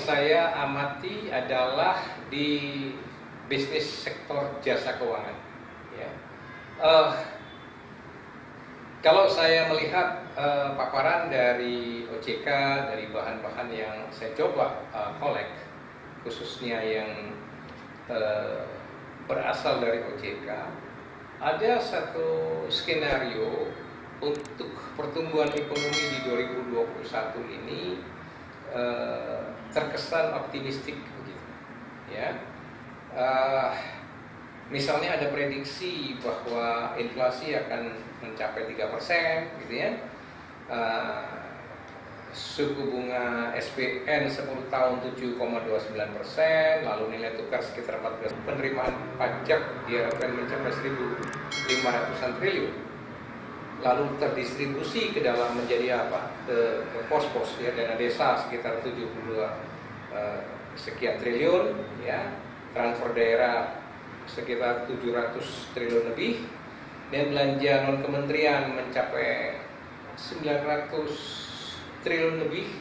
saya amati adalah di bisnis sektor jasa keuangan. Ya. Kalau saya melihat paparan dari OJK, dari bahan-bahan yang saya coba collect, khususnya yang berasal dari OJK, ada satu skenario untuk pertumbuhan ekonomi di 2021 ini terkesan optimistik begitu. Ya. Misalnya ada prediksi bahwa inflasi akan mencapai 3%, gitu ya. Suku bunga SBN 10 tahun 7,29%, lalu nilai tukar sekitar 14. Penerimaan pajak diharapkan mencapai 1.500-an triliun. Lalu terdistribusi ke dalam menjadi apa? Ke pos-pos ya, dana desa sekitar 72 sekian triliun, ya. Transfer daerah sekitar 700 triliun lebih, dan belanja non kementerian mencapai 900 triliun lebih,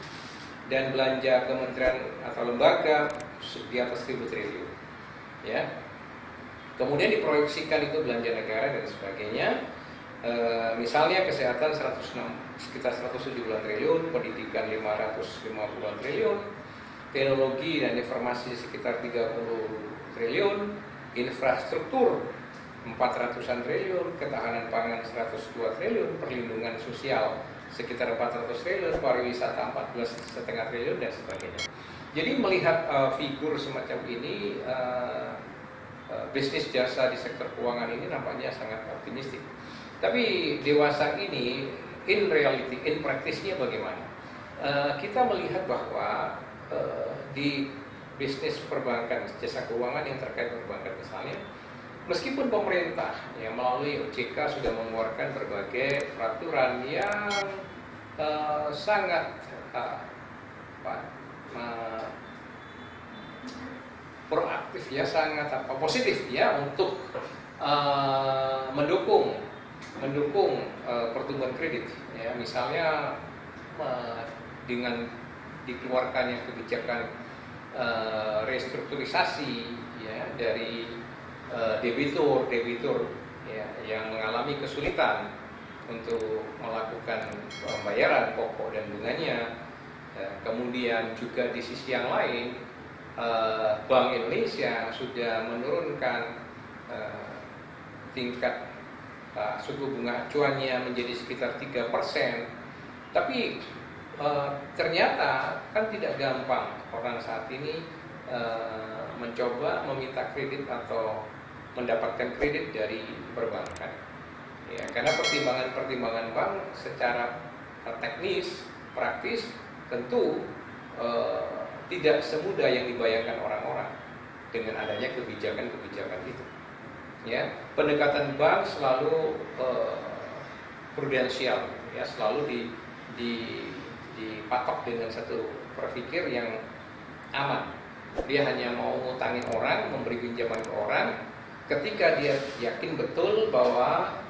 dan belanja kementerian atau lembaga di atas 1.000 triliun. Ya. Kemudian diproyeksikan itu belanja negara dan sebagainya. Misalnya kesehatan sekitar 170 triliun, pendidikan 550 triliun, teknologi dan informasi sekitar 30 triliun, infrastruktur 400-an triliun, ketahanan pangan 102 triliun, perlindungan sosial sekitar 400 triliun, pariwisata 14,5 triliun dan sebagainya. Jadi melihat figur semacam ini, bisnis jasa di sektor keuangan ini nampaknya sangat optimistik. Tapi dewasa ini, in reality, in practice-nya bagaimana? Kita melihat bahwa di bisnis perbankan, jasa keuangan yang terkait perbankan misalnya, meskipun pemerintah yang melalui OJK sudah mengeluarkan berbagai peraturan yang sangat proaktif ya, sangat positif ya untuk mendukung pertumbuhan kredit ya, misalnya dengan dikeluarkannya kebijakan restrukturisasi ya dari debitur ya, yang mengalami kesulitan untuk melakukan pembayaran pokok dan bunganya. Kemudian juga di sisi yang lain, Bank Indonesia sudah menurunkan tingkat suku bunga acuannya menjadi sekitar 3%. Tapi ternyata kan tidak gampang orang saat ini mencoba meminta kredit atau mendapatkan kredit dari perbankan ya, karena pertimbangan bank secara teknis, praktis tentu tidak semudah yang dibayangkan orang-orang dengan adanya kebijakan-kebijakan itu ya. Pendekatan bank selalu prudensial ya, selalu dipatok dengan satu berpikir yang aman. Dia hanya mau ngutangin orang, memberi pinjaman ke orang ketika dia yakin betul bahwa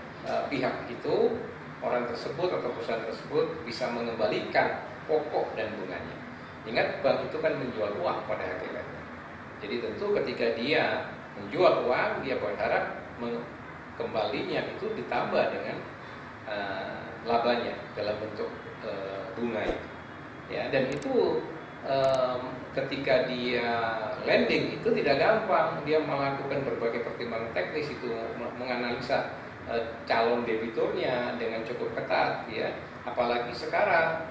pihak itu, orang tersebut atau perusahaan tersebut bisa mengembalikan pokok dan bunganya. Ingat, bank itu kan menjual uang pada hakikatnya. Jadi tentu ketika dia menjual uang, dia berharap kembalinya itu ditambah dengan labanya dalam bentuk bunga itu. Ya, dan itu ketika dia lending itu tidak gampang, dia melakukan berbagai pertimbangan teknis, itu menganalisa calon debiturnya dengan cukup ketat ya, apalagi sekarang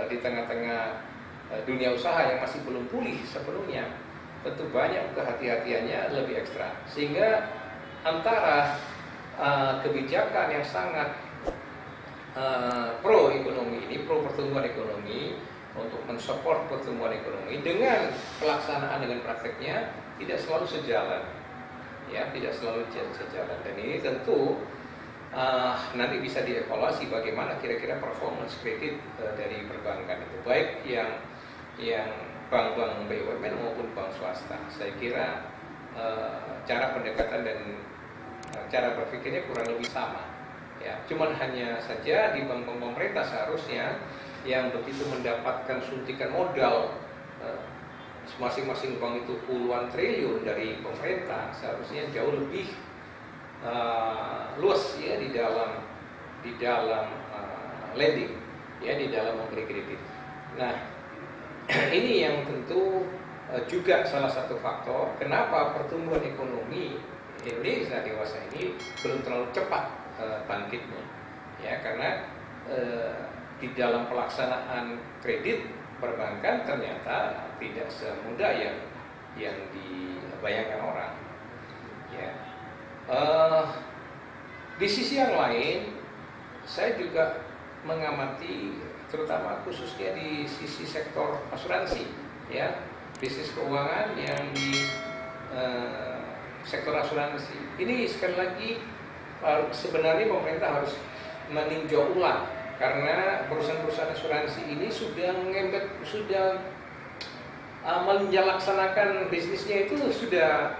di tengah-tengah dunia usaha yang masih belum pulih sepenuhnya, tentu banyak kehati-hatiannya lebih ekstra, sehingga antara kebijakan yang sangat pro ekonomi ini, pro pertumbuhan ekonomi, untuk mensupport pertumbuhan ekonomi dengan pelaksanaan dengan prakteknya tidak selalu sejalan ya, tidak selalu sejalan. Dan ini tentu nanti bisa dievaluasi bagaimana kira-kira performance kredit dari perbankan itu, baik yang bank-bank BUMN maupun bank swasta. Saya kira cara pendekatan dan cara berpikirnya kurang lebih sama ya, cuman hanya saja di bank pemerintah seharusnya yang begitu mendapatkan suntikan modal masing-masing bank itu puluhan triliun dari pemerintah, seharusnya jauh lebih luas ya di dalam lending, ya di dalam memberi kredit. Nah, ini yang tentu juga salah satu faktor kenapa pertumbuhan ekonomi Indonesia dewasa ini belum terlalu cepat bangkitnya, ya karena di dalam pelaksanaan kredit perbankan ternyata tidak semudah yang dibayangkan orang. Ya. Di sisi yang lain, saya juga mengamati, terutama khususnya di sisi sektor asuransi, ya bisnis keuangan yang di sektor asuransi. Ini sekali lagi sebenarnya pemerintah harus meninjau ulang, karena perusahaan-perusahaan asuransi ini sudah menjalaksanakan bisnisnya itu sudah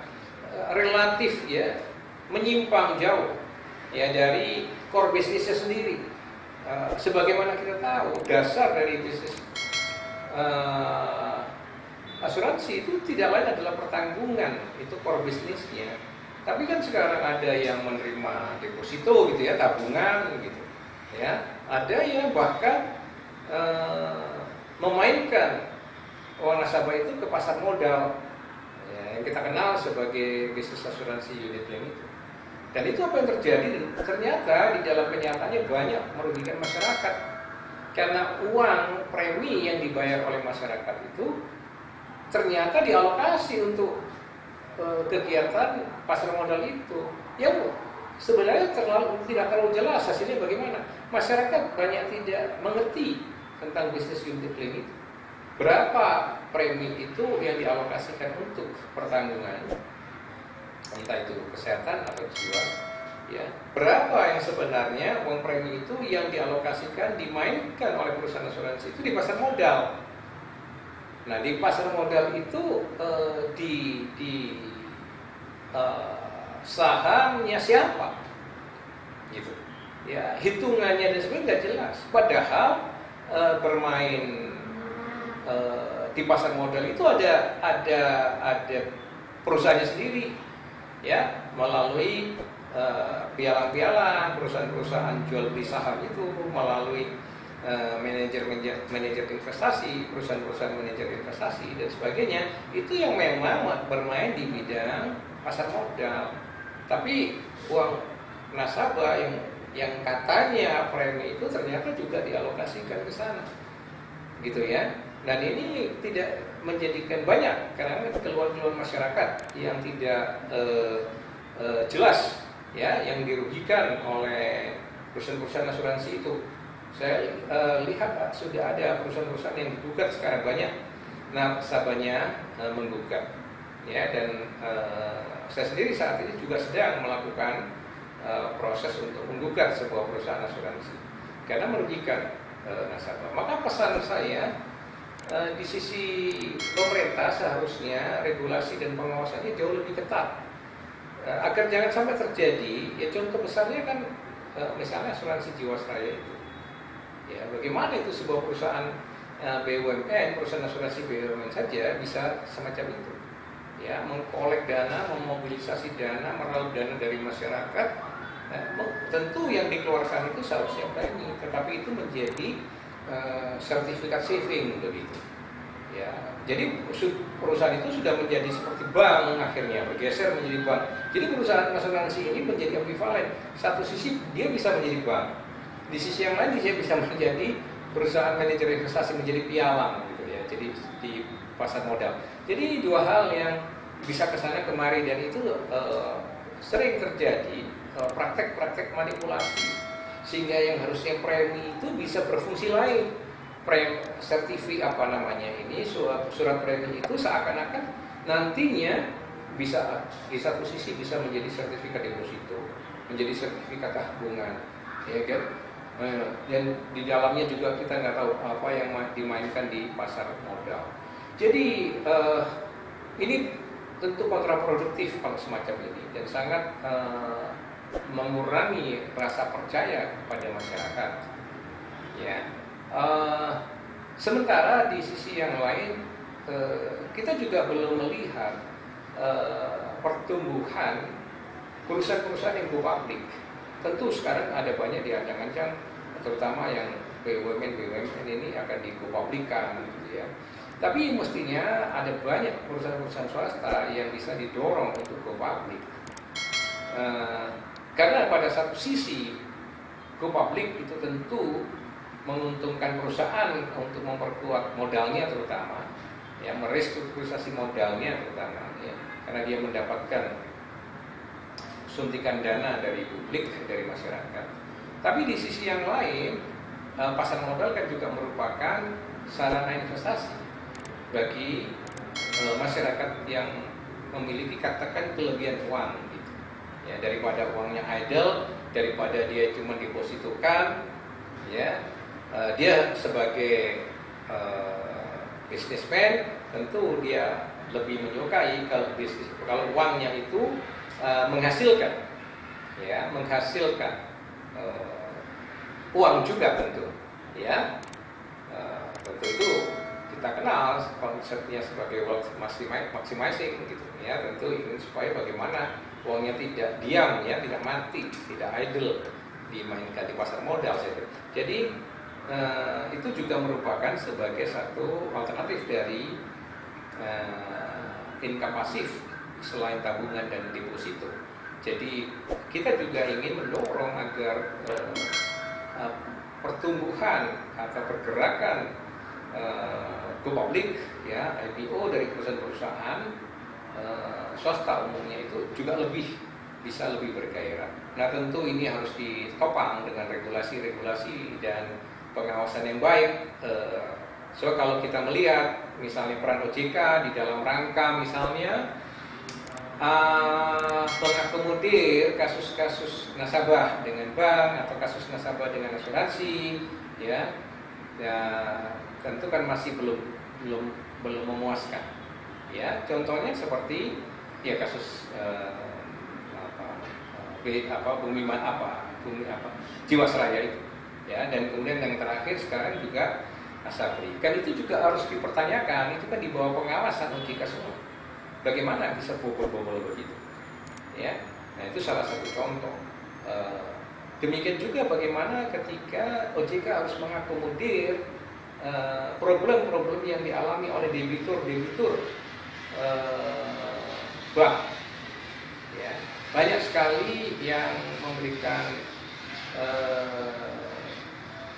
relatif ya menyimpang jauh ya dari core bisnisnya sendiri. Sebagaimana kita tahu, dasar dari bisnis asuransi itu tidak lain adalah pertanggungan, itu core bisnisnya. Tapi kan sekarang ada yang menerima deposito gitu ya, tabungan gitu ya, ada yang bahkan memainkan uang nasabah itu ke pasar modal ya, yang kita kenal sebagai bisnis asuransi unit link itu. Dan itu apa yang terjadi? Ternyata di dalam kenyataannya banyak merugikan masyarakat, karena uang premi yang dibayar oleh masyarakat itu ternyata dialokasi untuk kegiatan pasar modal itu, yang sebenarnya tidak terlalu jelas hasilnya bagaimana. Masyarakat banyak tidak mengerti tentang bisnis unit link itu. Berapa premi itu yang dialokasikan untuk pertanggungan, entah itu kesehatan atau jiwa, ya. Berapa yang sebenarnya uang premi itu yang dialokasikan, dimainkan oleh perusahaan asuransi itu di pasar modal. Nah, di pasar modal itu sahamnya siapa, gitu. Ya, hitungannya dan sebagainya nggak jelas. Padahal bermain di pasar modal itu ada perusahaannya sendiri, ya, melalui pialang-pialang, perusahaan-perusahaan jual beli saham itu, melalui manajer investasi, perusahaan-perusahaan manajer investasi dan sebagainya, itu yang memang bermain di bidang pasar modal. Tapi uang nasabah yang katanya premi itu ternyata juga dialokasikan ke sana, gitu ya. Dan ini tidak menjadikan banyak, karena keluhan-keluhan masyarakat yang tidak jelas, ya, yang dirugikan oleh perusahaan-perusahaan asuransi itu. Saya lihat sudah ada perusahaan-perusahaan yang digugat sekarang, banyak nasabahnya menggugat, ya. Dan saya sendiri saat ini juga sedang melakukan proses untuk menggugat sebuah perusahaan asuransi karena merugikan nasabah. Maka pesan saya, di sisi pemerintah seharusnya regulasi dan pengawasannya jauh lebih ketat, agar jangan sampai terjadi. Ya, contoh besarnya kan misalnya asuransi Jiwasraya itu. Ya, bagaimana itu sebuah perusahaan BUMN, perusahaan asuransi BUMN saja bisa semacam itu, ya, mengkolek dana, memobilisasi dana, meraup dana dari masyarakat. Tentu yang dikeluarkan itu seharusnya premi, tetapi itu menjadi sertifikat saving begitu, ya. Jadi perusahaan itu sudah menjadi seperti bank, akhirnya bergeser menjadi bank. Jadi perusahaan asuransi ini menjadi ambivalen. Satu sisi dia bisa menjadi bank, di sisi yang lain dia bisa menjadi perusahaan manajer investasi, menjadi pialang gitu ya, jadi di pasar modal. Jadi dua hal yang bisa kesana kemari, dan itu sering terjadi praktek-praktek manipulasi, sehingga yang harusnya premi itu bisa berfungsi lain. Surat premi itu seakan-akan nantinya bisa di satu sisi bisa menjadi sertifikat deposito, menjadi sertifikat tabungan, ya kan? Dan di dalamnya juga kita nggak tahu apa yang dimainkan di pasar modal. Jadi ini tentu kontraproduktif kalau semacam ini, dan sangat mengurangi rasa percaya kepada masyarakat. Ya, sementara di sisi yang lain kita juga belum melihat pertumbuhan perusahaan-perusahaan yang go public. Tentu sekarang ada banyak diancang-ancang, terutama yang BUMN ini akan di go publikan, gitu ya. Tapi mestinya ada banyak perusahaan-perusahaan swasta yang bisa didorong untuk go public. Karena pada satu sisi go public itu tentu menguntungkan perusahaan untuk memperkuat modalnya terutama, ya, merestrukturisasi modalnya terutama, ya, karena dia mendapatkan suntikan dana dari publik, dari masyarakat. Tapi di sisi yang lain, pasar modal kan juga merupakan sarana investasi bagi masyarakat yang memiliki katakan kelebihan uang, gitu. Ya, daripada uangnya idle, daripada dia cuma depositokan, ya. Dia sebagai bisnismen tentu dia lebih menyukai kalau uangnya itu menghasilkan, ya, menghasilkan uang juga tentu, ya. Tentu itu kita kenal konsepnya sebagai wealth maximizing, gitu, ya. Tentu ingin supaya bagaimana uangnya tidak diam, ya, tidak mati, tidak idle dimainkan di pasar modal. Jadi itu juga merupakan sebagai satu alternatif dari income pasif selain tabungan dan deposito. Jadi kita juga ingin mendorong agar pertumbuhan atau pergerakan go public, ya, IPO dari perusahaan-perusahaan swasta umumnya itu juga bisa lebih bergairah. Nah, tentu ini harus ditopang dengan regulasi-regulasi dan pengawasan yang baik. So kalau kita melihat misalnya peran OJK di dalam rangka misalnya mengakomodir kasus-kasus nasabah dengan bank atau kasus nasabah dengan asuransi, ya, tentu kan masih belum memuaskan, ya. Contohnya seperti, ya, kasus Jiwasraya itu, ya, dan kemudian yang terakhir sekarang juga Asabri. Kan itu juga harus dipertanyakan, itu kan di bawah pengawasan OJK semua. Bagaimana bisa bobol-bobol begitu, ya? Nah, itu salah satu contoh. Demikian juga bagaimana ketika OJK harus mengakomodir problem-problem yang dialami oleh debitur bank, ya. Banyak sekali yang memberikan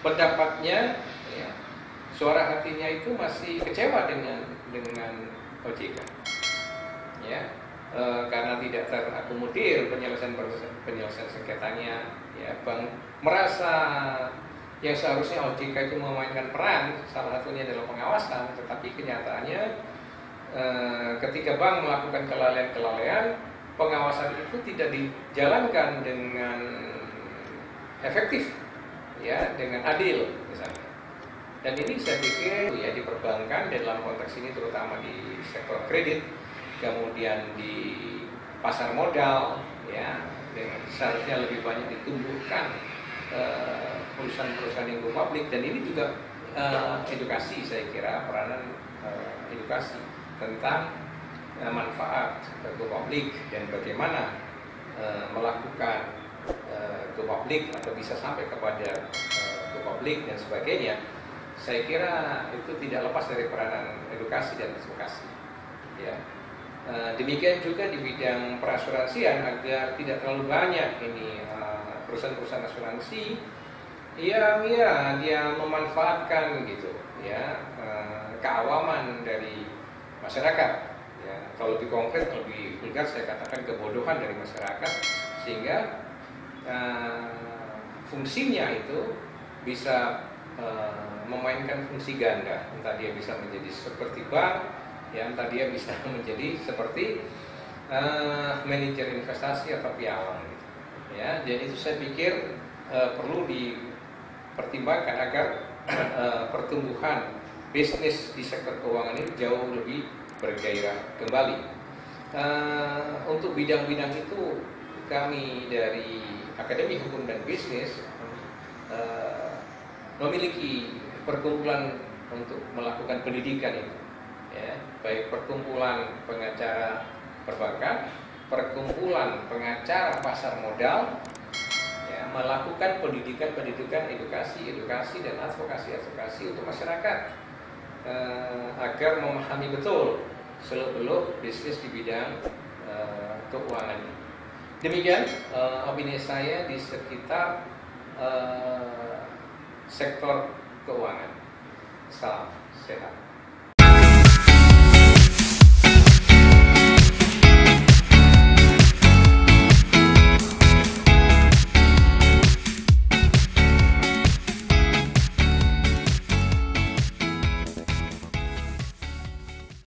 pendapatnya, ya, suara hatinya itu masih kecewa dengan OJK, ya, karena tidak terakomodir penyelesaian sengketanya, ya. Bank merasa yang seharusnya OJK itu memainkan peran salah satunya adalah pengawasan, tetapi kenyataannya ketika bank melakukan kelalaian, pengawasan itu tidak dijalankan dengan efektif, ya, dengan adil misalnya. Dan ini saya pikir, ya, di perbankan dalam konteks ini terutama di sektor kredit, kemudian di pasar modal, ya, dengan seharusnya lebih banyak ditumbuhkan perusahaan-perusahaan yang go public. Dan ini juga edukasi, saya kira peranan edukasi tentang manfaat go public dan bagaimana melakukan go public atau bisa sampai kepada go public dan sebagainya. Saya kira itu tidak lepas dari peranan edukasi dan advokasi, ya. Demikian juga di bidang perasuransian, agar tidak terlalu banyak ini perusahaan-perusahaan asuransi yang, ya, dia memanfaatkan gitu, ya, keawaman dari masyarakat, ya. Kalau lebih konkret, lebih vulgar, saya katakan kebodohan dari masyarakat, sehingga fungsinya itu bisa memainkan fungsi ganda. Entah dia bisa menjadi seperti bank, ya, entah dia bisa menjadi seperti manajer investasi atau pialang, gitu, ya. Jadi itu saya pikir perlu dipertimbangkan agar pertumbuhan bisnis di sektor keuangan ini jauh lebih bergairah kembali. Untuk bidang-bidang itu kami dari Akademi Hukum dan Bisnis memiliki perkumpulan untuk melakukan pendidikan itu, ya, baik perkumpulan pengacara perbankan, perkumpulan pengacara pasar modal, ya, melakukan pendidikan, edukasi dan advokasi untuk masyarakat agar memahami betul seluk-beluk bisnis di bidang keuangan ini. Demikian opini saya di sekitar sektor keuangan. Salam sehat.